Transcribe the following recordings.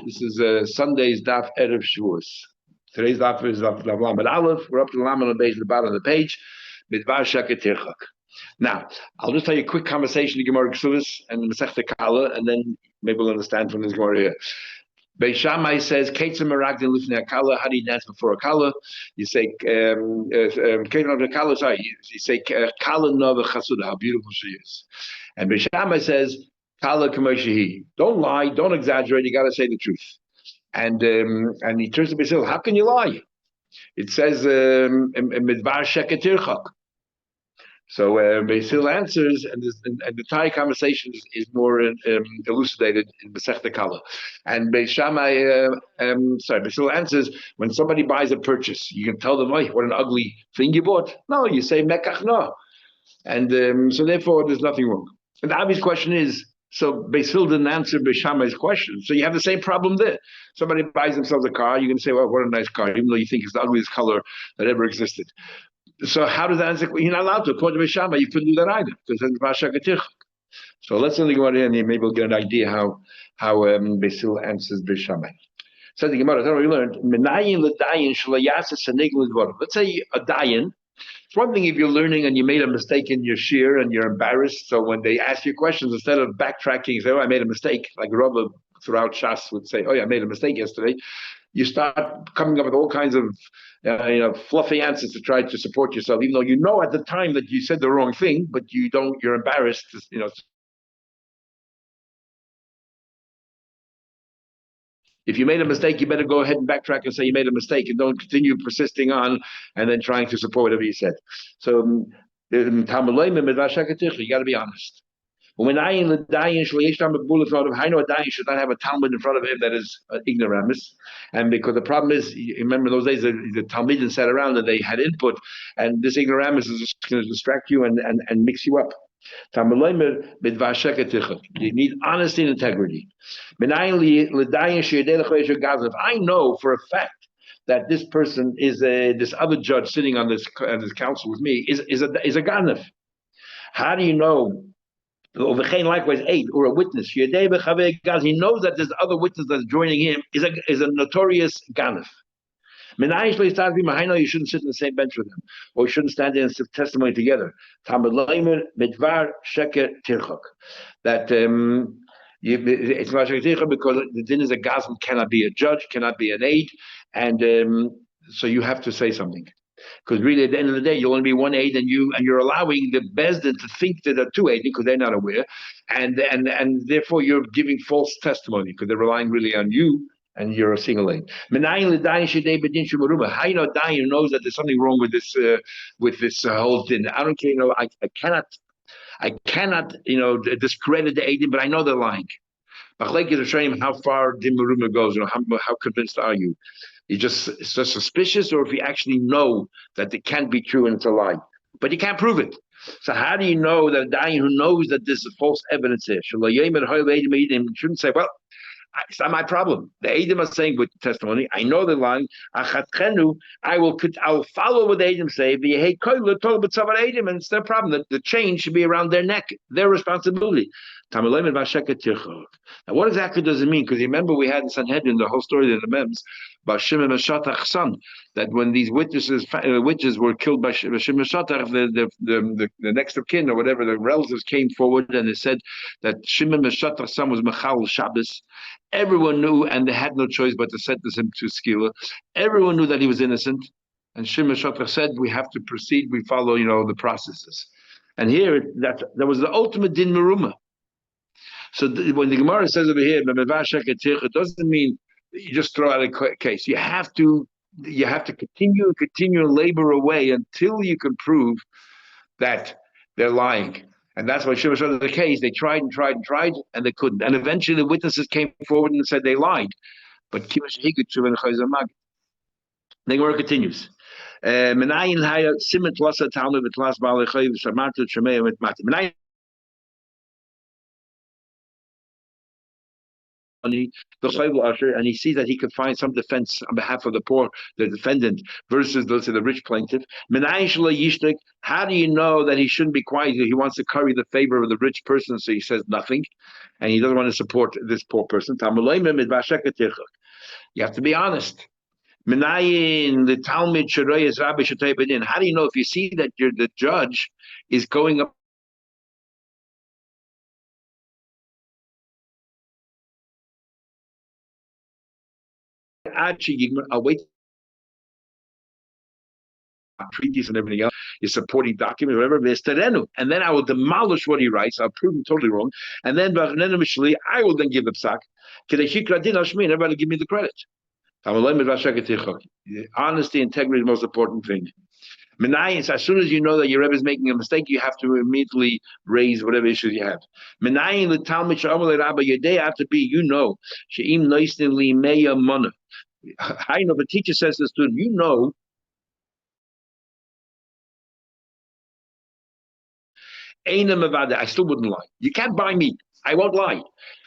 This is Sunday's Daf Erev Shavuos. Today's Daf is Daf Lamed Aleph. We're up to the Lamed on the bottom of the page. Midvar Sheket Tirchak. Now, I'll just tell you a quick conversation in Gemara Ksuvos and Masechta Kala, and then maybe we'll understand from this Gemara here. Beis Shammai says, "Keitzim Meragdin Lifnei Akala." How do you dance before a Kala? You say, "Keitzim Kala." Sorry, you say, "Kala Nova Chasuda." How beautiful she is. And Beis Shammai says, "Kala Kamoshehi." Don't lie, don't exaggerate. You got to say the truth. And he turns to Beis Hillel. How can you lie? It says, "Midvar Sheket Tirchak." So Beis Hillel answers, and the entire conversation is more elucidated in Masechta Kala. And Beis Hillel answers, when somebody buys a purchase, you can tell them, "Oh, what an ugly thing you bought." No, you say Mekach no. And so therefore, there's nothing wrong. And the obvious question is, so Beis Hillel didn't answer Beis Shammai's question. So you have the same problem there. Somebody buys themselves a car, you're going to say, "Well, what a nice car," even though you think it's the ugliest color that ever existed. So how does that answer? You're not allowed to. According to Beis Shammai, you couldn't do that either, because then Vashakatirchak. So let's only go on here and maybe we'll get an idea how Beis Hillel answers Beis Shammai. So the Gemara, that's what we learned. Let's say a dayan. It's one thing if you're learning and you made a mistake in your shir and you're embarrassed. So when they ask you questions, instead of backtracking, you say, "Oh, I made a mistake," like Rabbi throughout Shas would say, "Oh, yeah, I made a mistake yesterday." You start coming up with all kinds of fluffy answers to try to support yourself, even though you know at the time that you said the wrong thing, but you're embarrassed. If you made a mistake, you better go ahead and backtrack and say you made a mistake, and don't continue persisting on and then trying to support whatever you said. So you got to be honest. When I know a dayan should not have a Talmud in front of him that is ignoramus, and because the problem is, you remember those days the Talmudim sat around and they had input, and this ignoramus is just going to distract you and mix you up. You need honesty and integrity. If I know for a fact that this person is this other judge sitting on this council with me is a ganav, how do you know? Likewise, aid or a witness. He knows that this other witness that's joining him is a notorious ganav. You shouldn't sit in the same bench with him, or you shouldn't stand there and give testimony together. That it's because the din is a gazlan, cannot be a judge, cannot be an aid, and so you have to say something. Because really, at the end of the day, you'll only be one aid, and you're allowing the bezdin to think that there are two aids because they're not aware, and therefore you're giving false testimony because they're relying really on you, and you're a single aid. How you know dayan knows that there's something wrong with this whole din? I don't care. I cannot discredit the aidim, but I know they're lying. How far din meruma goes? How convinced are you? It's just suspicious, or if you actually know that it can't be true and it's a lie, but you can't prove it. So how do you know that a dayan who knows that this is false evidence here shouldn't say, "Well, it's not my problem. The Eidim are saying with testimony, I know they're lying. I'll follow what the Eidim say. And it's their problem. The chain should be around their neck, their responsibility." Now, what exactly does it mean? Because remember, we had in Sanhedrin the whole story in the Mems about Shimon and Shatach's son, that when these witches were killed by Shimon and Shatach, the next of kin or whatever, the relatives came forward and they said that Shimon and Shatach's son was Mechal Shabbos. Everyone knew, and they had no choice but to sentence him to skila. Everyone knew that he was innocent, and Shimon and Shatach said, "We have to proceed. We follow, the processes." And here, that was the ultimate din meruma. So when the Gemara says over here, it doesn't mean you just throw out a case. You have to continue and labor away until you can prove that they're lying. And that's why Shimon started the case. They tried and tried and tried, and they couldn't. And eventually the witnesses came forward and said they lied. But the Gemara continues. money, the chayvul usher, and he sees that he could find some defense on behalf of the defendant, versus let's say the rich plaintiff. How do you know that he shouldn't be quiet? He wants to curry the favor of the rich person, so he says nothing, and he doesn't want to support this poor person. You have to be honest. Minayin, the Talmud Shiroi is Rabbi Shatei Bedin. How do you know if you see that the judge is going up? I'll wait. Treaties and everything else, his supporting documents, whatever, and then I will demolish what he writes. I'll prove him totally wrong, and then I will then give the psak. Everybody give me the credit. Honesty, integrity is the most important thing. As soon as you know that your Rebbe is making a mistake, you have to immediately raise whatever issues you have. The Talmud have to be, I know the teacher says to the student, I still wouldn't lie. You can't buy me. I won't lie.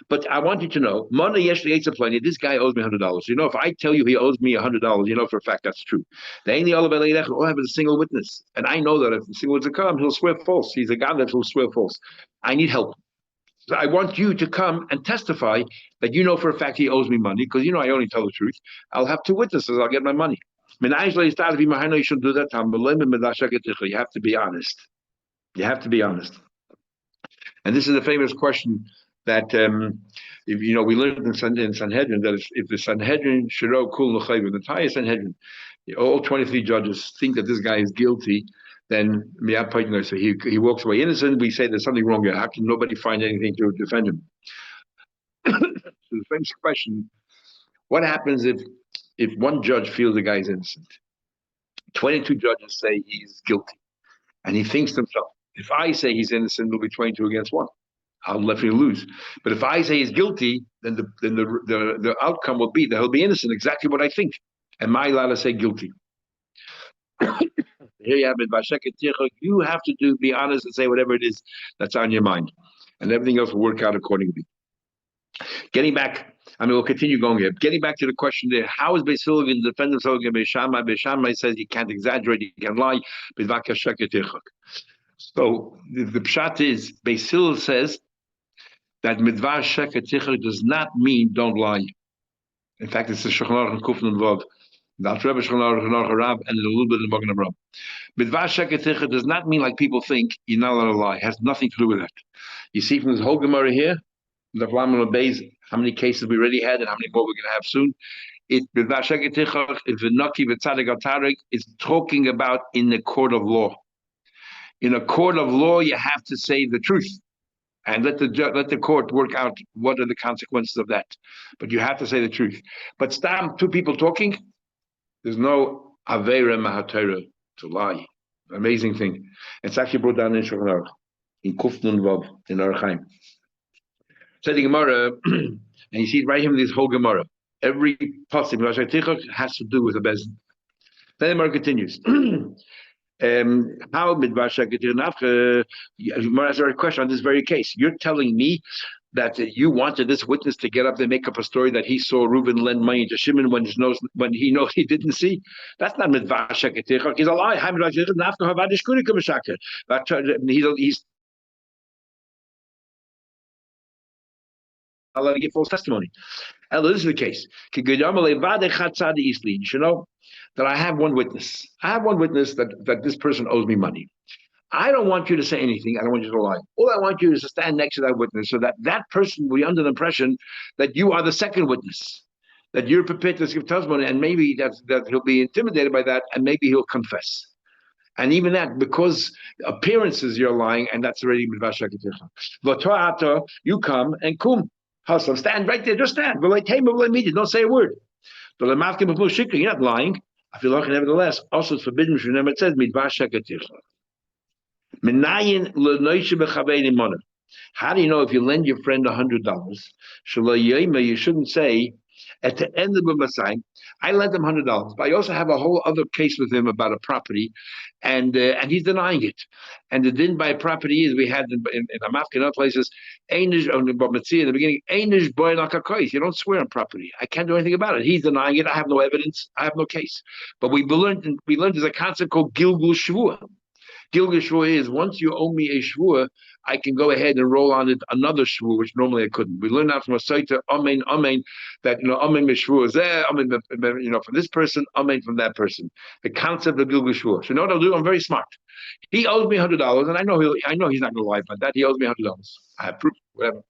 But I want you to know, this guy owes me $100. If I tell you he owes me $100, for a fact that's true. All I have is a single witness. And I know that if the single witness comes, he'll swear false. He's a God that will swear false. I need help. So I want you to come and testify that for a fact he owes me money, because I only tell the truth. I'll have two witnesses. I'll get my money. You should do that. You have to be honest. You have to be honest. And this is a famous question that, if we learned in Sanhedrin that if the Sanhedrin shiro kul l'chayv, the entire Sanhedrin, all 23 judges think that this guy is guilty, then so he walks away innocent. We say there's something wrong here. How can nobody find anything to defend him? So the famous question: what happens if one judge feels the guy is innocent? 22 judges say he's guilty, and he thinks to himself, if I say he's innocent, it'll be 22 against 1. I'll definitely lose. But if I say he's guilty, then the outcome will be that he'll be innocent, exactly what I think. And my allowed say guilty. Here you have it. You have to be honest and say whatever it is that's on your mind. And everything else will work out accordingly. Getting back, we'll continue going here. Getting back to the question there, how is Beis Hillel going to defend himself against Beis Shammai? Beis Shammai says you can't exaggerate, you can lie. So the pshat is, Beis Hillel says that midvar sheker tichar does not mean don't lie. In fact, it's the Shulchan Aruch and Kuf Nun Vav, the Alter Rebbe Shulchan Aruch Rab, and a little bit in the Magen Avraham. Midvar sheker tichar does not mean like people think you're not allowed to lie. It has nothing to do with that. You see from this whole Gemara here, the V'laman Beis, how many cases we already had and how many more we're going to have soon. Midvar sheker tichar, if v'naki v'tzadik atarik, is talking about in the court of law. In a court of law, you have to say the truth, and let the court work out what are the consequences of that. But you have to say the truth. But stam, two people talking, there's no avera mahatera to lie. Amazing thing. It's actually brought down in Shulchan Aruch, in Kuf Nun Vav, in Orach Chaim. Said the Gemara, and you see it right here in this whole Gemara. Every pasuk has to do with a bezin. Then the Gemara continues. How a question on this very case? You're telling me that you wanted this witness to get up and make up a story that he saw Reuben lend money to Shimon when he knows he didn't see? That's not midvar sheketich. He's a lie. He's allowed to give false testimony. And this is the case. You should know that I have one witness. I have one witness that this person owes me money. I don't want you to say anything. I don't want you to lie. All I want you is to stand next to that witness so that that person will be under the impression that you are the second witness, that you're prepared to give testimony, and maybe that he'll be intimidated by that, and maybe he'll confess. And even that, because appearances you're lying, and that's already midvar sheketich. You come and kum. Hustle, stand right there, just stand. Don't say a word. You're not lying. I feel like nevertheless, also it's forbidden. Remember, it says midvar sheketich. How do you know if you lend your friend $100? You shouldn't say, At the end of the Masai, I lent him $100, but I also have a whole other case with him about a property, and he's denying it. And the din by property is we had in Amafka and other places, Einish on the in the beginning, Einish boy nakakais. You don't swear on property. I can't do anything about it. He's denying it. I have no evidence. I have no case. But we learned there's a concept called Gilgul Shvua. Gilgul Shvua is once you owe me a Shvua, I can go ahead and roll on it another Shvua, which normally I couldn't. We learned that from a Saita, Amen, Amen, that, Amen Mishvua is there, Amen, from this person, Amen from that person. The concept of Gilgul Shvua. So, you know what I'll do? I'm very smart. He owes me $100, and I know he's not going to lie about that. He owes me $100. I have proof, whatever.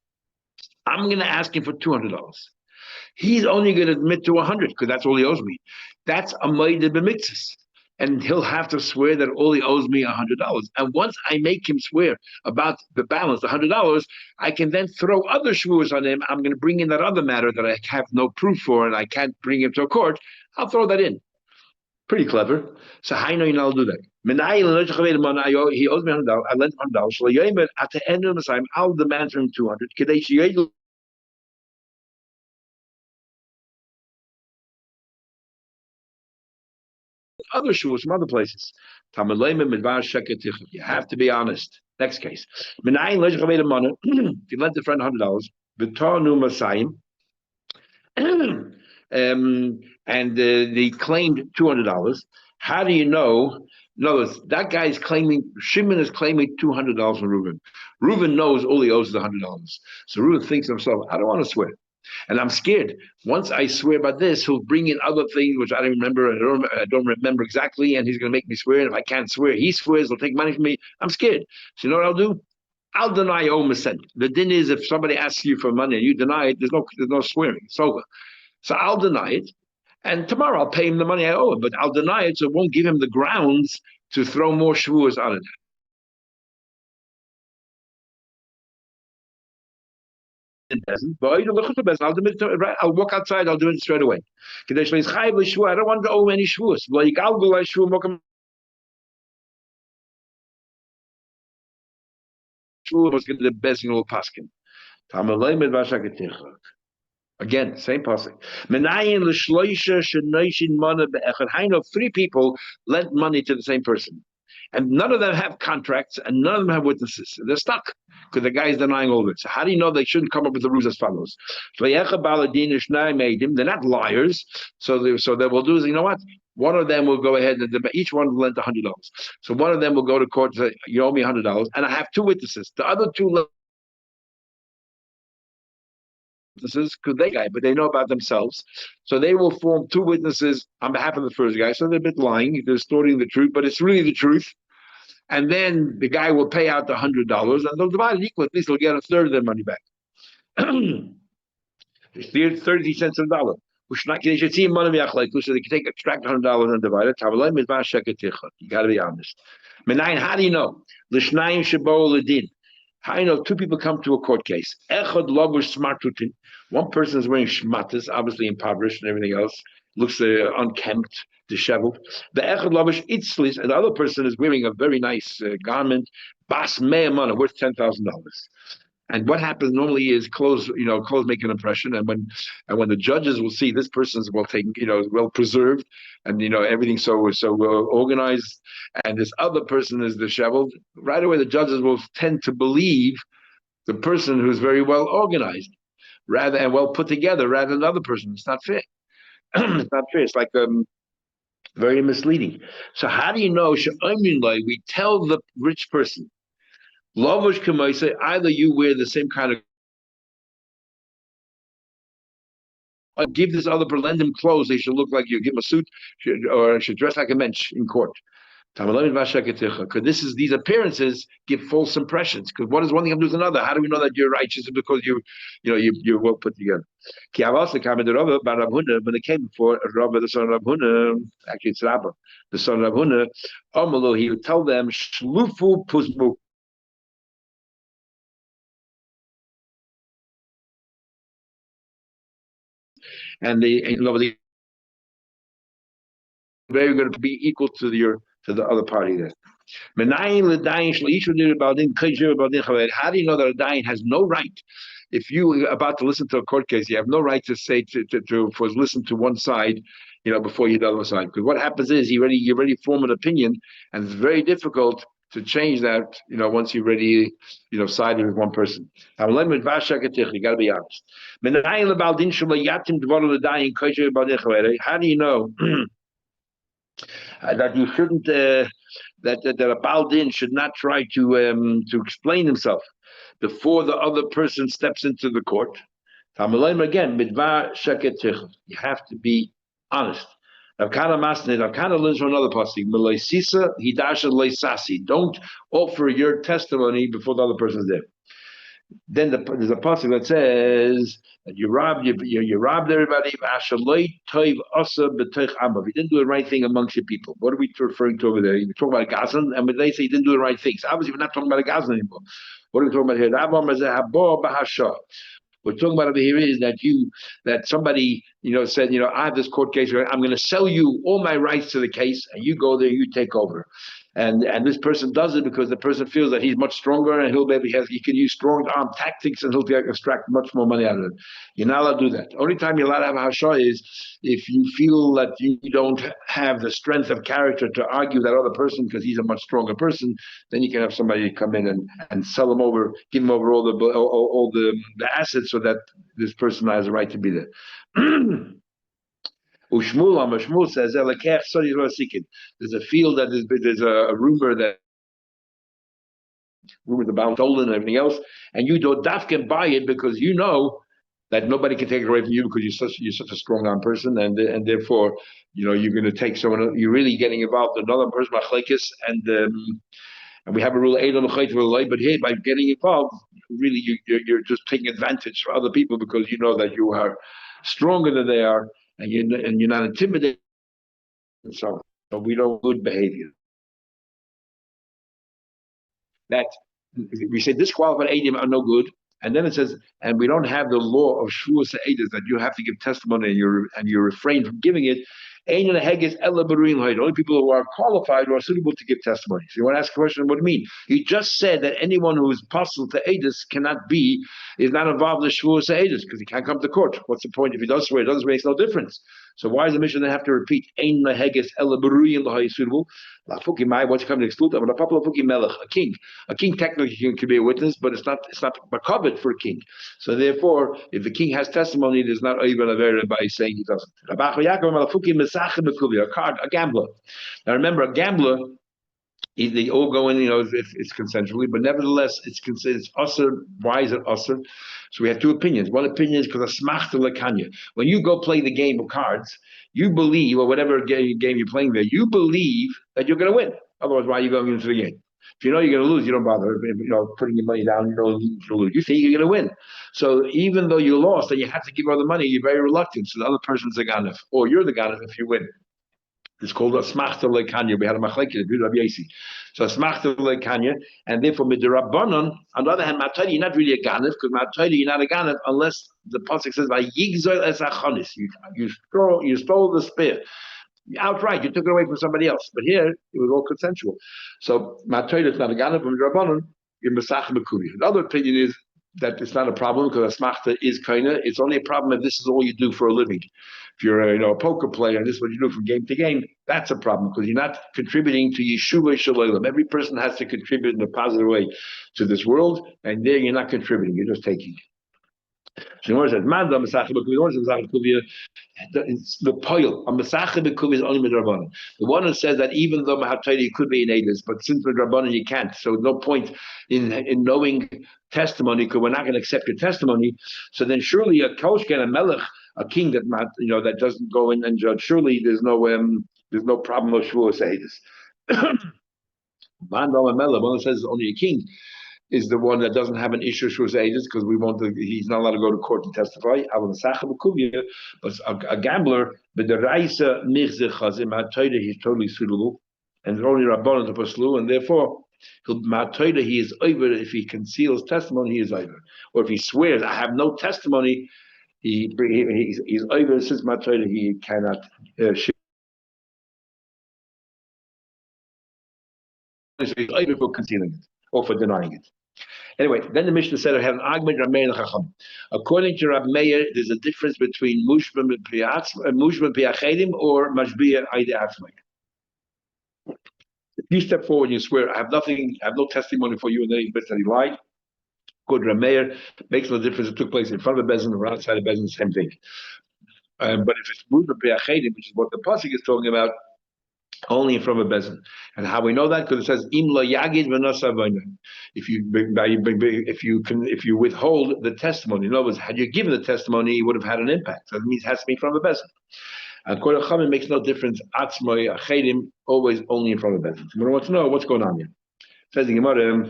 I'm going to ask him for $200. He's only going to admit to 100 because that's all he owes me. That's a Maida b'mitzvahs. And he'll have to swear that all he owes me $100. And once I make him swear about the balance, $100, I can then throw other shvuas on him. I'm going to bring in that other matter that I have no proof for and I can't bring him to a court. I'll throw that in. Pretty clever. So I know I'll do that. He owes me $100. I lent him $100. So at the end of the time, I'll demand from him 200. Other shuls from other places. You have to be honest. Next case. If you lent a friend $100, and they claimed $200. How do you know? In other words, that guy is claiming, Shimon is claiming $200 from Reuben. Reuben knows all he owes is $100. So Reuben thinks to himself, I don't want to swear. And I'm scared. Once I swear by this, he'll bring in other things which I don't remember. I don't remember exactly, and he's going to make me swear. And if I can't swear, he swears. He'll take money from me. I'm scared. So you know what I'll do? I'll deny Om Ascent. The din is if somebody asks you for money and you deny it, there's no swearing. It's over. So I'll deny it, and tomorrow I'll pay him the money I owe him. But I'll deny it, so it won't give him the grounds to throw more shvuas on it. I'll walk outside. I'll do it straight away. I don't want to owe any shvuas. Was the best in all paskin. Again, same pasuk. I know 3 people lent money to the same person, and none of them have contracts, and none of them have witnesses. They're stuck because the guy is denying all of it. So how do you know they shouldn't come up with the rules as follows? They're not liars, so they will do is, you know what? One of them will go ahead and each one will lend $100. So one of them will go to court and say, you owe me $100, and I have 2 witnesses. The other 2 witnesses, because they guy, but they know about themselves. So they will form 2 witnesses on behalf of the first guy. So they're a bit lying, they're distorting the truth, but it's really the truth. And then the guy will pay out the $100, and they'll divide it equally. At least they'll get a third of their money back. 30 cents on a dollar. They should see money so they can extract $100 and divide it. You got to be honest. How do you know? How do you know 2 people come to a court case? One person is wearing shmatas, obviously impoverished and everything else, looks unkempt, disheveled. The echad lavish itzlis, and the other person is wearing a very nice garment, bas me'amana, worth $10,000. And what happens normally is clothes make an impression, and when the judges will see this person's well taken, well preserved, and everything's so well organized, and this other person is disheveled, right away the judges will tend to believe the person who's very well organized, rather and well put together, rather than the other person. It's not fair. It's not fair. It's like very misleading. So how do you know? We tell the rich person, Lavush Kamaisa, either you wear the same kind of, or give this other person, lend him clothes, they should look like you, give him a suit, or should dress like a mensch in court. Because these appearances give false impressions. Because what is one thing to do with another? How do we know that you're righteous because you're well put together? When they came before Rabba, the son of Rabba, actually it's Rabba, the son of Rabba, he would tell them, Shlufu Puzmu. And they very going to be equal to the other party there. How do you know that a dayan has no right if you are about to listen to a court case, you have no right to say for listen to one side, before you the other side. Because what happens is you already form an opinion, and it's very difficult to change that, once you already, sided with one person. You got to be honest. How do you know that you shouldn't that a baldin should not try to explain himself before the other person steps into the court? Again, you have to be honest. Rav Kana learns from another pasuk. Don't offer your testimony before the other person's there. Then there's a pasuk that says that you robbed everybody. If you didn't do the right thing amongst your people, what are we referring to over there? You talk about a Gazan, and when they say you didn't do the right things, obviously we're not talking about a Gazan anymore. What are we talking about here? We're talking about over here is that somebody, said, I have this court case, I'm going to sell you all my rights to the case, and you go there, you take over. And this person does it because the person feels that he's much stronger, and he can use strong arm tactics, and he'll extract much more money out of it. You're not allowed to do that. Only time you're allowed to have a hashah is if you feel that you don't have the strength of character to argue that other person because he's a much stronger person. Then you can have somebody come in and sell him over, give him over all the assets, so that this person has a right to be there. Shmuel says, there's a field that there's a rumors about stolen and everything else, and you don't dafkin buy it because you know that nobody can take it away from you because you're such a strong arm person, and therefore you're going to take someone. You're really getting involved in another person, and we have a rule 8 on the but here by getting involved, really you're just taking advantage for other people because you know that you are stronger than they are, and you're not intimidated. So we don't good behavior. That we say disqualified Eidim are no good, and then it says, and we don't have the law of Shavuos Eidim that you have to give testimony and you refrain from giving it. Only people who are qualified or are suitable to give testimony. So you want to ask a question, what do you mean? You just said that anyone who is possible to Eidos is not involved in the Shavuos Eidos because he can't come to court. What's the point if he does swear? It doesn't make no difference. So why is the mission they have to repeat? Suitable. What's coming to exclude them? A king. A king technically can be a witness, but it's not covered for a king. So therefore, if the king has testimony, there's not even a very by saying he doesn't. A gambler. Now remember, a gambler, they all go in, it's consensually, but nevertheless, it's considered usher. Why is it usher? So we have two opinions. One opinion is because of smachta lekanya. When you go play the game of cards, you believe, or whatever game you're playing there, you believe that you're going to win. Otherwise, why are you going into the game? If you know you're going to lose, you don't bother. Putting your money down, you know you'll lose. You think you're going to win. So even though you lost and you have to give all the money, you're very reluctant. So the other person's the ganef, or you're the ganef if you win. It's called a smachta lekanya. We had a machlekes, Rabbi Yasi. So smachta lekanya, and therefore with the rabbanon. On the other hand, mataydi, you're not really a ganef because mataydi, you're not a ganef unless the pasuk says by yigzol es achonis. You stole the spear. Outright, you took it away from somebody else. But here, it was all consensual. So, Matayda is not a Ganef, from Rabbanon, in Mesach Mekuvi. The other opinion is that it's not a problem because Asmachta is kinda, it's only a problem if this is all you do for a living. If you're a poker player and this is what you do from game to game, that's a problem because you're not contributing to Yeshua Shalom. Every person has to contribute in a positive way to this world, and there you're not contributing, you're just taking. So the says, the poil on Masachet Bekuv is only midrabanan. The one who says that even though Mahataydi could be in Eidos, but since midrabanan you can't, so no point in knowing testimony because we're not going to accept your testimony. So then surely a koshken, a melech, a king that that doesn't go in and judge. Surely there's no problem of Shavuos Eidos. One who says only a king is the one that doesn't have an issue with ages because he's not allowed to go to court to testify. But a gambler, but the Raisa Mirze Chazim, he's totally suitable, and there's only Rabbanon to Paslu, and therefore he is over. If he conceals testimony, he is over. Or if he swears, I have no testimony, he's over. Since Matoida, he cannot. So he's over for concealing it or for denying it. Anyway, then the Mishnah said I have an argument Rab Meir and Chacham. According to Rab Meir, there's a difference between Mushba Piachedim or Mashbiya Aide Atzmai. If you step forward and you swear, I have nothing, I have no testimony for you, and then he admits that he lied. Good Rab Meir, makes no difference. It took place in front of the bezin or outside the bezin, same thing. But if it's Mushba Piachedim, which is what the pasuk is talking about, only from a bezin. And how we know that? Because it says im lo yagid v'nosavayna. If you withhold the testimony, in other words, had you given the testimony, it would have had an impact. So that means it has to be from a bezin. And Kol Chamin makes no difference. Atzmai achedim always only in front of a bezin. So we want to know what's going on here. Says the Gemara.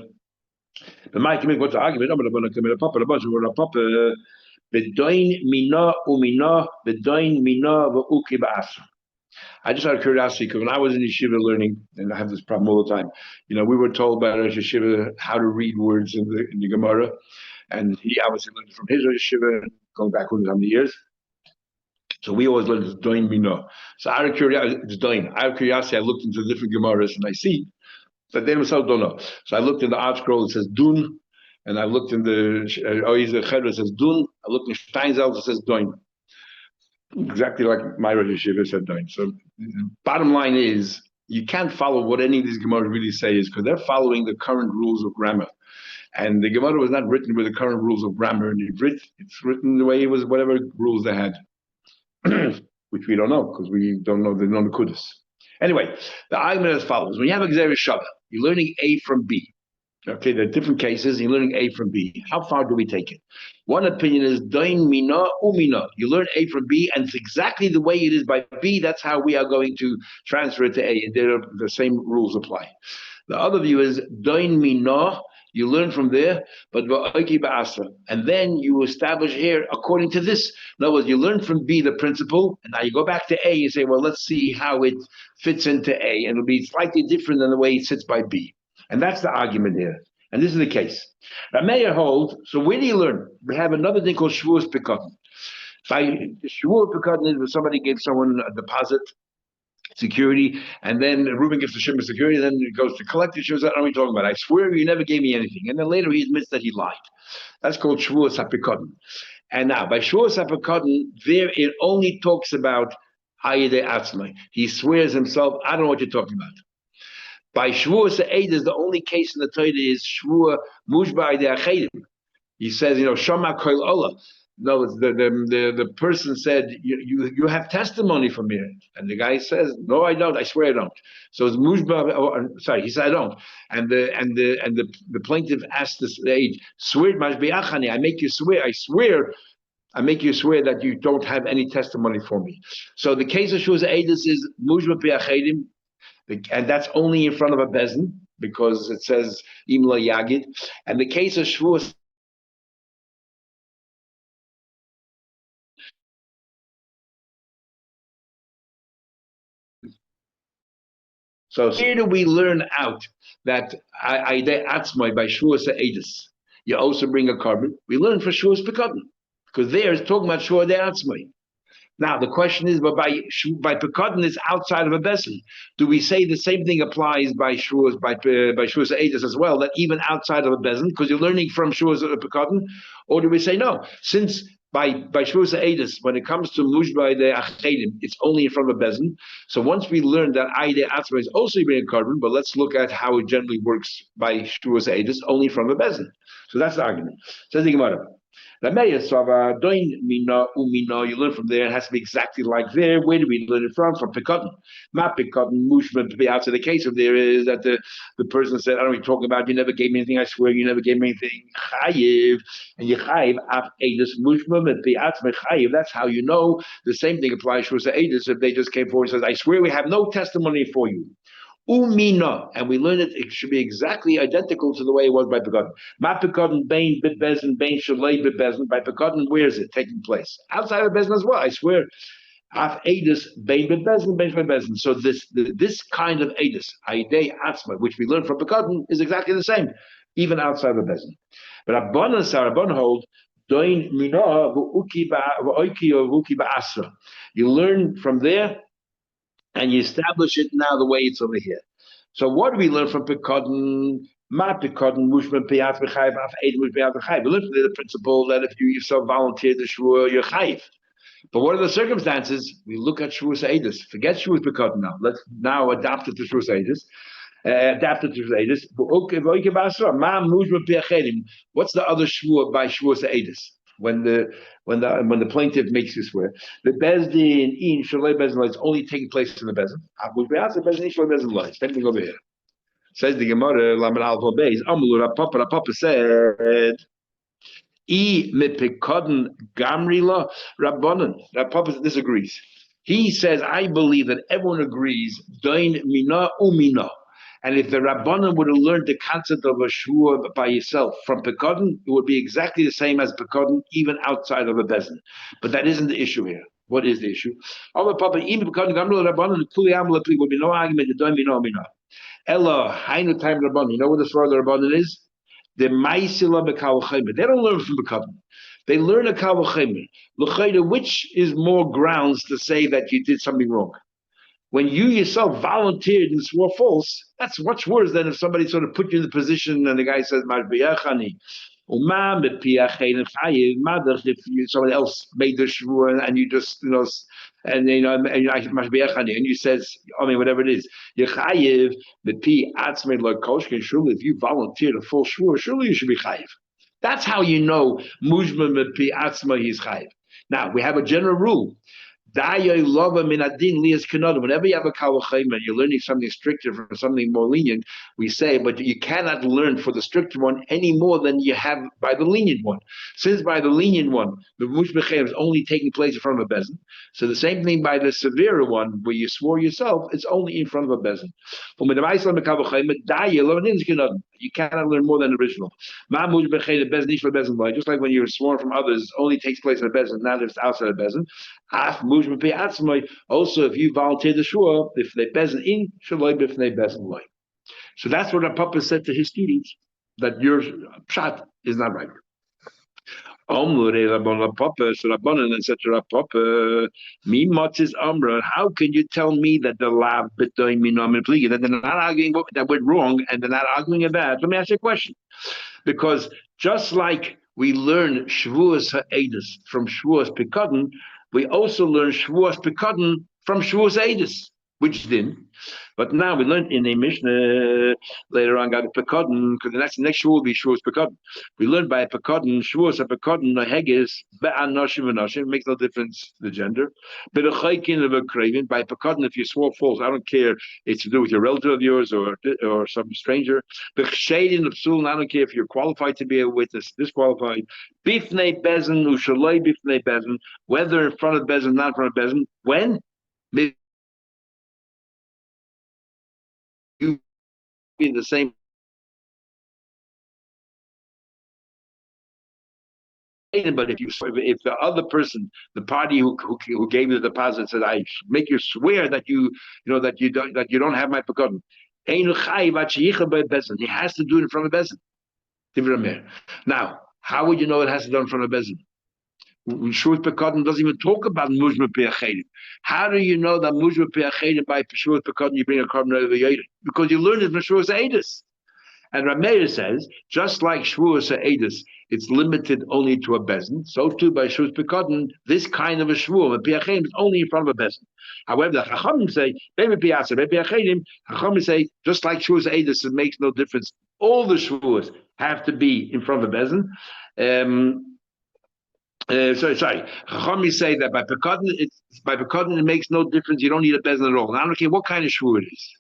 The Ma'akim, what's the argument? I'm going to come in a papa. Bedoin mina umina bedoin mina v'uki ba'asr. I just out of curiosity, because when I was in yeshiva learning, and I have this problem all the time, we were told by Rosh Yeshiva how to read words in the Gemara, and he obviously learned from his Rosh Yeshiva, going back how many years. So we always learned it's doin mino. So out of curiosity, it's doin. Out of curiosity, I looked into different Gemaras, and I see that they themselves don't know. So I looked in the Art Scroll, it says dun, and I looked in the Oizer Cheder, it says dun. I looked in Steinsalz, it says doin. Exactly like my Rosh Yeshiva said doing. So bottom line is, you can't follow what any of these Gemara really say is because they're following the current rules of grammar. And the Gemara was not written with the current rules of grammar, and it's written the way it was, whatever rules they had, which we don't know because we don't know the non-Kudus. Anyway, the argument is as follows. When you have a Gzeirah Shavah, you're learning A from B. Okay, there are different cases. You're learning A from B. How far do we take it? One opinion is doin mina umina. You learn A from B, and it's exactly the way it is by B. That's how we are going to transfer it to A. The same rules apply. The other view is doin mina. You learn from there, but v'oiki ba'asra, and then you establish here according to this. In other words, you learn from B the principle, and now you go back to A. You say, well, let's see how it fits into A, and it'll be slightly different than the way it sits by B. And that's the argument here. And this is the case. Rab Meir holds, so where do you learn? We have another thing called Shavuos Pekadon. Shavuos Pekadon is when somebody gives someone a deposit, security, and then Reuben gives the shipment security, then it goes to collect it. What are we talking about? I swear you never gave me anything. And then later he admits that he lied. That's called Shavuos HaPekadon. And now, by Shavuos HaPekadon, there it only talks about Hayedei Atzmai. He swears himself, I don't know what you're talking about. By Shavuos Eidos, the only case in the Torah is Shavuos Mushba Aidei Achedim. He says, Shama Koil Ola. No, the person said, you have testimony from here. And the guy says, no, I don't. I swear I don't. So it's Mushba, sorry, he said I don't. And the plaintiff asked the sage, swear Mashbi Achani, I make you swear, I make you swear that you don't have any testimony for me. So the case of Shavuos Eidos is Mushba Achedim. And that's only in front of a bezin because it says imla yagid. And the case of Shavuos, so here do we learn out that Aidei Atzmai by Shavuos Eidos, you also bring a carbon. We learn for Shavuos Pekadon because there is talking about Shavuos Atzmai. Now the question is, but by Pekadon is outside of a bezin. Do we say the same thing applies by Shavuos Eidos as well? That even outside of a bezin, because you're learning from Shavuos Pekadon, or do we say no? Since by Shavuos Eidos, when it comes to Mushba Aidei Achedim, it's only in front of a bezin. So once we learn that Aidei Atzmai is also being carbon, but let's look at how it generally works by Shavuos Eidos, only from a bezin. So that's the argument. Says the Gemara. You learn from there. It has to be exactly like there. Where do we learn it from? From Pekadon. Ma Pekadon Mushma to be out. So the case of there is that the person said, I don't know what you're talking about. You never gave me anything. I swear you never gave me anything. Chayiv. And you chayiv af edus mushma be'atzmei chayiv. That's how you know. The same thing applies to edus. If they just came forward and says, I swear we have no testimony for you. Umina, and we learn it should be exactly identical to the way it was by Pekadon. Ma Pekadon bain bit bezin bain shalei bit bezin. By Pekadon, where is it taking place? Outside of bezin as well. I swear. Af edus bain bit bezin bain shalei bezin. So this kind of edus, Aidei Atzmai, which we learn from Pekadon, is exactly the same, even outside of bezin. But Rabban hold doin mina v'uki ba'asra. You learn from there. And you establish it now the way it's over here. So what do we learn from Pekadon? Ma pekadon mushman piyat v'chayiv af eid mush piyat v'chayiv. We look at the principle that if you yourself volunteer the shvua, you're chayiv. But what are the circumstances? We look at Shavuos Eidus. Forget Shavuos Pekadon now. Let's now adapt it to Shavuos Eidus. Adapted to Shavuos Eidus. What's the other Shavuot by Shavuos Eidus? When the plaintiff makes you swear, the bezdin in shalei bezdin lights only taking place in the bezdin. Abu bezdin bezdin shalei bezdin lights. Same thing over here. Says the Gemara, Lamed Alpha Beis. Amulur Papa said. I mipikadon gamrila rabbanon. Papa disagrees. He says, I believe that everyone agrees, doin mina umina. And if the rabbanon would have learned the concept of a shvua by yourself from pekadon, it would be exactly the same as pekadon, even outside of a bezin. But that isn't the issue here. What is the issue? Papa, even pekadon gamrila rabbanon, kuli amla would be no argument. Doin mina umina. Ella hainu time rabbanon. You know what the story of the rabbanon is? The Maisila Bekavachayim. They don't learn from Bekavim. They learn a Kavachayim. L'chayda, which is more grounds to say that you did something wrong? When you yourself volunteered and swore false, that's much worse than if somebody sort of put you in the position and the guy says, Mashbiyachani. If somebody else made the shvur and you just, and you says, whatever it is, Yechayiv, the P Atzmed like Koshkin, surely if you volunteered a full shvur, surely you should be chayiv. That's how you know Mujma P Atzma he's chayiv. Now we have a general rule. Whenever you have a kavachayim and you're learning something stricter from something more lenient, we say, but you cannot learn for the stricter one any more than you have by the lenient one. Since by the lenient one, the mushbechayim is only taking place in front of a bezin. So the same thing by the severe one, where you swore yourself, it's only in front of a bezin. You cannot learn more than the original. Just like when you're sworn from others, it only takes place in a bezin, not if it's outside a bezin. Also, if you volunteer the shua, if they bezin in, shaloi b'fnei bezin loy. So that's what our Papa said to his students, that your pshat is not right. How can you tell me that the lav b'toy minom and pligi, that they're not arguing that we're wrong and they're not arguing about? Let me ask you a question. Because just like we learn Shavuos Ha'edus from Shavuos Pekadon, we also learn Shavuos Pekadon from Shavuos Eidus, which didn't. But now we learned in a Mishnah later on, got a Pekadon, because the next Shavuos will be Shavuos Pekadon. We learned by a Pekadon, Shavuos Pekadon, Nahegis, Be'an Noshim v'Noshim, it makes no difference the gender. But a Chaykin of a Craven, by Pekadon, if you swore false, I don't care, it's to do with your relative of yours or some stranger. But Shadin of Psul, I don't care if you're qualified to be a witness, disqualified. Bifnei Bezin, Ushaloi Bifnei Bezin, whether in front of Bezin, not in front of Bezin, when? You be the same, but if the other person, the party who gave you the deposit, said, I make you swear that you don't have my pekadon, he has to do it in front of bezin. Now, how would you know it has to be done in front of bezin? Shavuos Pekadon doesn't even talk about Mujma Pe'achedim. How do you know that Mujma Pe'achedim by Shavuos Pekadon you bring a carbon over Yodim? Because you learned it from Shavuos Eidus. And Rameir says, just like Shavuos Eidus, it's limited only to a bezin. So too by Shavuos Pekadon, this kind of a Shavuos Pe'achedim is only in front of a bezin. However, the Chachamim say, Chachamim say, just like Shavuos Eidus, it makes no difference. All the Shavuos have to be in front of a bezin. Sorry. Chachamim say that by Pekadon it makes no difference. You don't need a bezin at all. And I don't care what kind of shvur it is.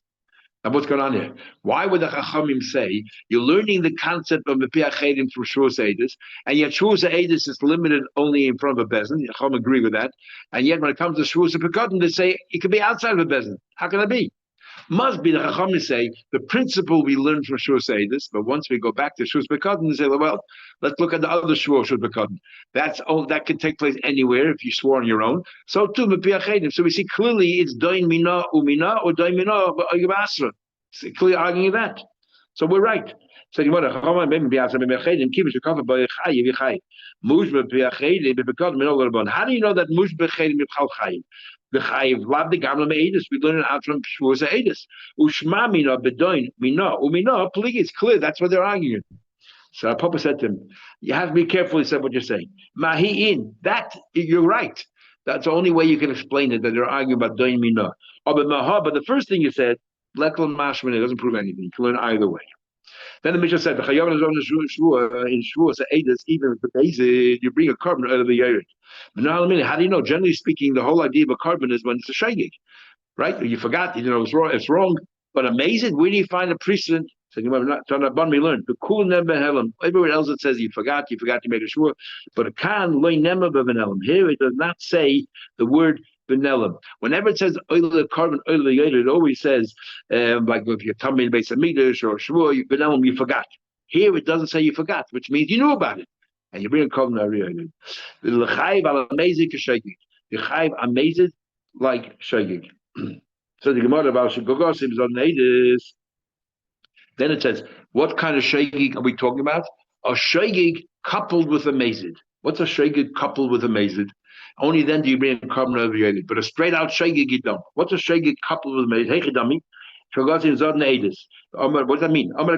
Now what's going on here? Why would the Chachamim say you're learning the concept of the Piachedim from Shavuos Eidus, and yet Shavuos Eidus is limited only in front of a bezin? The Chachamim agree with that. And yet when it comes to Shavuos Pekadon, they say it could be outside of a bezin. How can that be? Must be the Chachamim say the principle we learned from Shavuos Eidus, but once we go back to Shavuos Pekadon, they say, well, let's look at the other Shavuos Pekadon. That can take place anywhere if you swore on your own. So too, so we see clearly it's doin mina umina or doin mina basra. Clearly arguing that. So we're right. So you want to come maybe be asking me keep it covered by Chai. Mushba Piacheli, because we know about. How do you know that Mushba Chedim Chal Chayim? The Chayiv Lab the Gamla Meidus. We learn it out from Shavuos Daf. Ushma Mina Bedoin Mina Umina. Please, it's clear. That's what they're arguing. So our Papa said to him, "You have to be careful." He said, "What you're saying, Mahi'in. That you're right. That's the only way you can explain it. That they're arguing about Doin Mina. But the first thing you said, Leklan Mashman, it doesn't prove anything. You can learn either way." Then the Mishnah said, "The Chayav is on the in Shavuos Edus, even if the base you bring a carbon out of the Yerit." But now, how do you know? Generally speaking, the whole idea of a carbon is when it's a shagig, right? You forgot, it's wrong. It's wrong. But amazing, where do you find a precedent? So you might not we learned the cool never helam. Everywhere else it says you forgot to make a shvur. But a kan loy never benelam. Here it does not say the word benelam. Whenever it says oil carbon oil it always says like if you're tummy base of midrash or shvur benelam you forgot. Here it doesn't say you forgot, which means you knew about it, and you bring a carbon oil. The l'chayv al amazing k'shagig. The chayv amazing like shagig. So the Gemara about Shegogosim is on Neidis. Then it says, what kind of shagig are we talking about? A shagig coupled with a mazid. What's a shagig coupled with a mazid? Only then do you bring a carbon over your head. But a straight out shagig you don't. What's a shagig coupled with a mazid? Hey, Chidami. Shegogosim is on Neidis. What does that mean? I know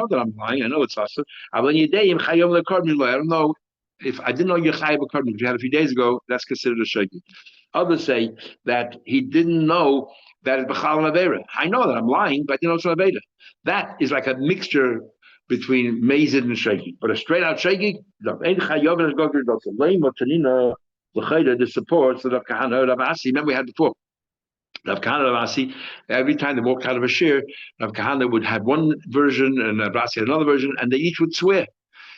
that I'm lying. I know it's us. I don't know. If I didn't know you're chayav a carbon, if you had a few days ago, that's considered a shagig. Others say that he didn't know that it's b'chal avera. I know that I'm lying, but you know it's avera. That is like a mixture between mazid and shagig. But a straight out shagig, this supports the Rav Kahana Rav Asi. Remember we had before. Rav Kahana Rav Asi, every time they walked out of a shir, Rav Kahana would have one version and Rav Asi had another version, and they each would swear.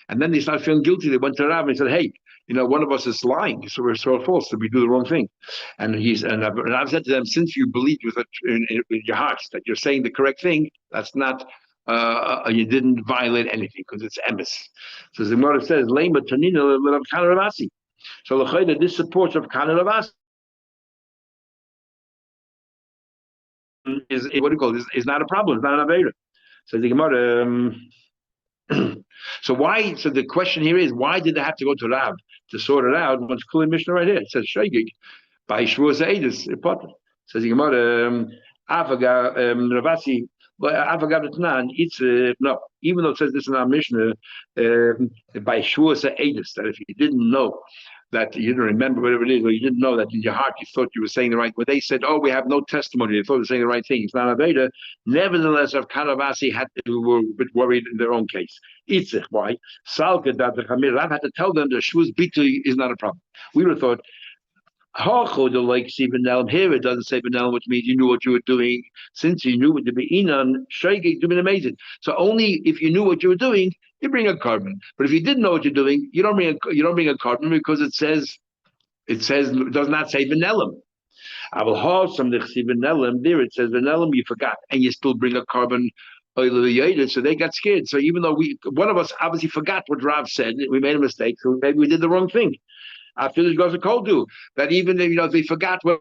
And then they started feeling guilty. They went to Rav and said, "Hey, one of us is lying, so we're so false that we do the wrong thing." And I've said to them, since you believe in your hearts that you're saying the correct thing, that's not you didn't violate anything because it's emes. So the Gemara says, "Lema Tanina Rav Kahana Rav Asi." So l'chayda this supports Rav Kahana Rav Asi. Is what do you call it? Is not a problem. It's not an avera. So the Gemara. So why? So the question here is, why did they have to go to Rav to sort it out? Once clear Mishnah right here, it says shagig by Shavuos Edus. Says the Gemara, Avaga Ravasi, Avaga Tnan. It's no. Even though it says this in our Mishnah by Shavuos Edus, that if you didn't know that you didn't remember whatever it is, or you didn't know that in your heart you thought you were saying the right. But they said, "Oh, we have no testimony." They thought they were saying the right thing. It's not a Veda. Nevertheless, Rav Karavasi were a bit worried in their own case. Itzich, why? Salka that the Chamir Rav had to tell them the Shvuz Bitui is not a problem. We would have thought, here it doesn't say Benelim, which means you knew what you were doing. Since you knew what to be Inan, Shaygig to be amazing. So only if you knew what you were doing, you bring a carbon. But if you didn't know what you're doing, you don't bring a carbon because it does not say Benelim. I will have some Benelim there. It says Benelim, you forgot, and you still bring a carbon. So they got scared. So even though one of us obviously forgot what Rav said, we made a mistake. So maybe we did the wrong thing. I feel it goes to cold do that even if they forgot what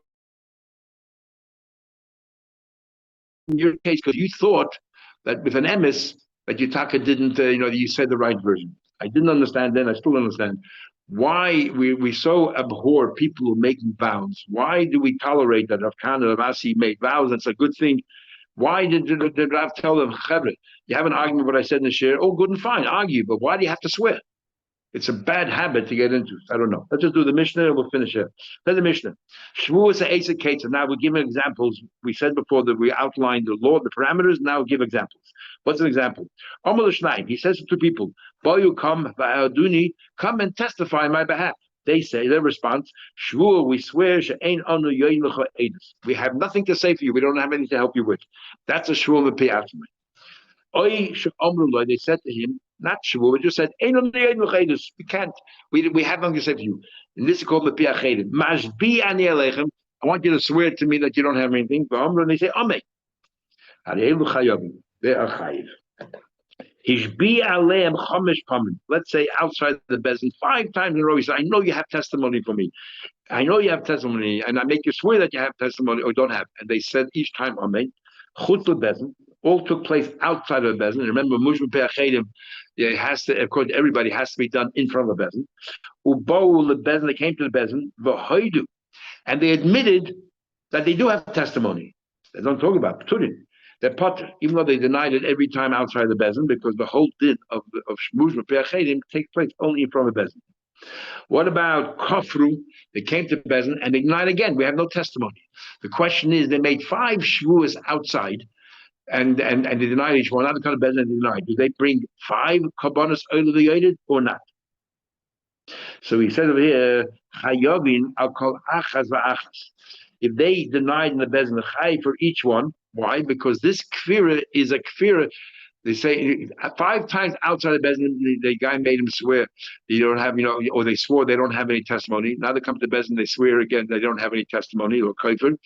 in your case because you thought that with an emes that Yutaka didn't you said the right version. I didn't understand then. I still understand why we so abhor people who are making vows. Why do we tolerate that Rav Kahana Rav Asi made vows? That's a good thing. Why did Rav tell them, Chevre, you have an argument what I said in the share? Oh, good and fine, argue, but why do you have to swear? It's a bad habit to get into. I don't know. Let's just do the Mishnah and we'll finish here. Then the Mishnah. Shavuos Eitzah Ketzah. Now we're giving examples. We said before that we outlined the law, the parameters. Now we'll give examples. What's an example? Amar l'shnayim. He says to two people, Boyu come and testify on my behalf. They say, their response, Shvuah, we swear, she'ein anu yoyin l'cha edus. We have nothing to say for you. We don't have anything to help you with. That's a Shvuah l'pi after me. Oy she'omru lo. They said to him, not Shavuot, but just said, we can't. We have nothing to say to you. And this is called the Piachedim. Mashbi ani alechem. I want you to swear to me that you don't have anything. And they say, Ameh. They are chayiv. Hishbi aleim chomesh pamin. Let's say outside the bezin 5 times in a row. He said, I know you have testimony for me. I know you have testimony, and I make you swear that you have testimony or don't have. And they said each time, Ameh. Chutz lebezin. all took place outside of a bezin. Remember, Mujma Pe'achedim, it has to, according to everybody, has to be done in front of a bezin. Ubou the bezin, they came to the bezin, v'hoidu, and they admitted that they do have testimony. They don't talk about Pturin. They're potter, even though they denied it every time outside the bezin, because the whole din of Mujma Pe'achedim takes place only in front of a bezin. What about Kofru? They came to Bezin and they denied again. We have no testimony. The question is, they made 5 Shavuos outside and they denied each one. Another kind of Bezin and they denied. Do they bring 5 Kabbanas over the Yodid or not? So he says over here, Chayovin, I'll call Achaz va'achaz. If they denied in the Bezin, the Chay for each one, why? Because this Kfira is a Kfira. They say 5 times outside of Bezin, the guy made him swear they don't have, or they swore they don't have any testimony. Now they come to Bezin, they swear again they don't have any testimony or kafir.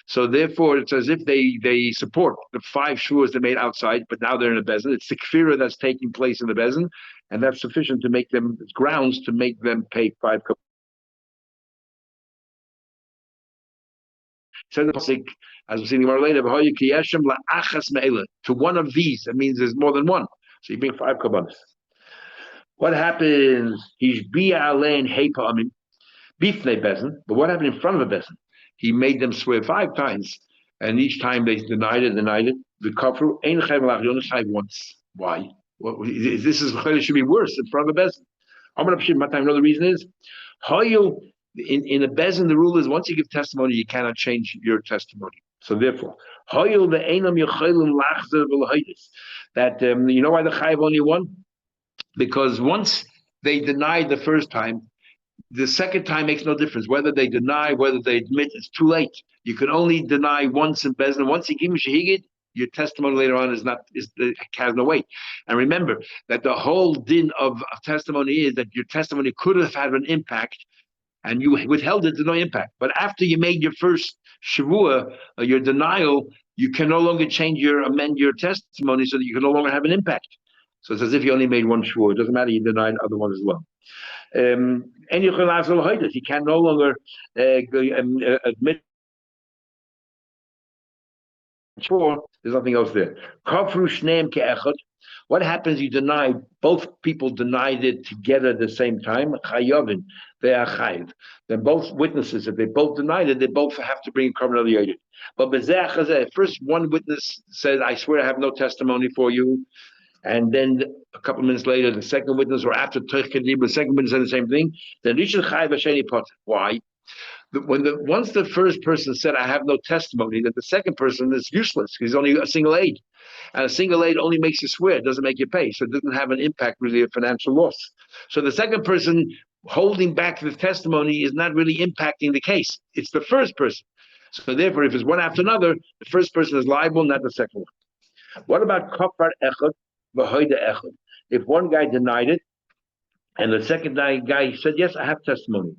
So therefore, it's as if they support the 5 shuas they made outside, but now they're in a Bezin. It's the kfira that's taking place in the Bezin, and that's sufficient to make them grounds to make them pay 5. Says the as we'll see more later, to one of these, that means there's more than one. So you bring 5 kabbalas. What happens? He's bi'alein heipa amin, bifnei bezin. But what happened in front of a bezin? He made them swear 5 times, and each time they denied it. The kafru ein chayv lach, you only chayv once. Why? This should be worse in front of a bezin. I'm going to know the reason is. In a bezin, the rule is once you give testimony, you cannot change your testimony. So therefore, that you know why the chayiv only won? Because once they denied the first time, the second time makes no difference. Whether they deny, whether they admit, it's too late. You can only deny once in bezin. Once you give me shahigid, your testimony later on has no weight. And remember that the whole din of testimony is that your testimony could have had an impact, and you withheld it to no impact. But after you made your first shavua, your denial, you can no longer amend your testimony so that you can no longer have an impact. So it's as if you only made one shavua. It doesn't matter, you denied the other one as well. And you can no longer admit. Sure, there's nothing else there. What happens? You deny, both people denied it together at the same time. Chayovin, they are chayiv. Then both witnesses, if they both denied it, they both have to bring a korban aliyah. But first one witness said, "I swear I have no testimony for you," and then a couple of minutes later, the second witness, or after the second witness said the same thing. Then rishon chayiv hasheni pot. Why? Once the first person said, "I have no testimony," then the second person is useless. He's only a single aid. And a single aid only makes you swear, it doesn't make you pay. So it doesn't have an impact really of financial loss. So the second person holding back the testimony is not really impacting the case. It's the first person. So therefore, if it's one after another, the first person is liable, not the second one. What about kafar echad, v'hoida echad? If one guy denied it, and the second guy said, "Yes, I have testimony."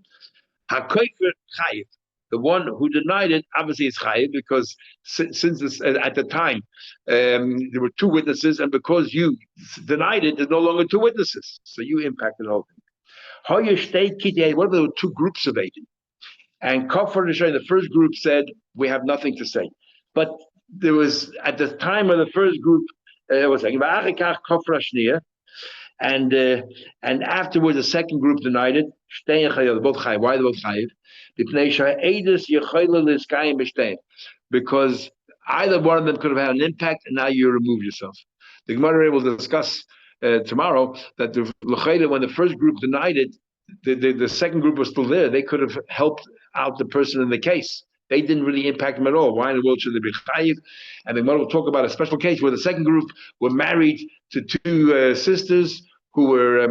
HaKoifer chayiv. The one who denied it obviously is chayiv, because since this, at the time there were 2 witnesses, and because you denied it, there's no longer 2 witnesses, so you impacted the whole thing. How you state kitei? What if there were 2 groups of aid? And kafar l'shay, the first group said, "We have nothing to say," but there was at the time of the first group was saying kafar shniya. And afterwards, the second group denied it. Both chayiv. Why are they both chayiv? Because either one of them could have had an impact, and now you remove yourself. The Gemara will discuss tomorrow that when the first group denied it, the second group was still there. They could have helped out the person in the case. They didn't really impact them at all. Why in the world should they be chayiv? And the Gemara will talk about a special case where the second group were married to 2 sisters who were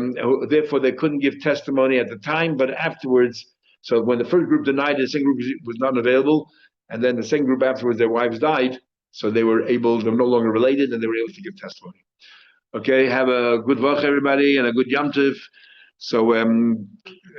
therefore they couldn't give testimony at the time, but afterwards. So when the first group denied it, the second group was not available, and then the second group afterwards, their wives died, so they're no longer related, and they were able to give testimony. Okay, have a good vach, everybody, and a good Yom Tov. So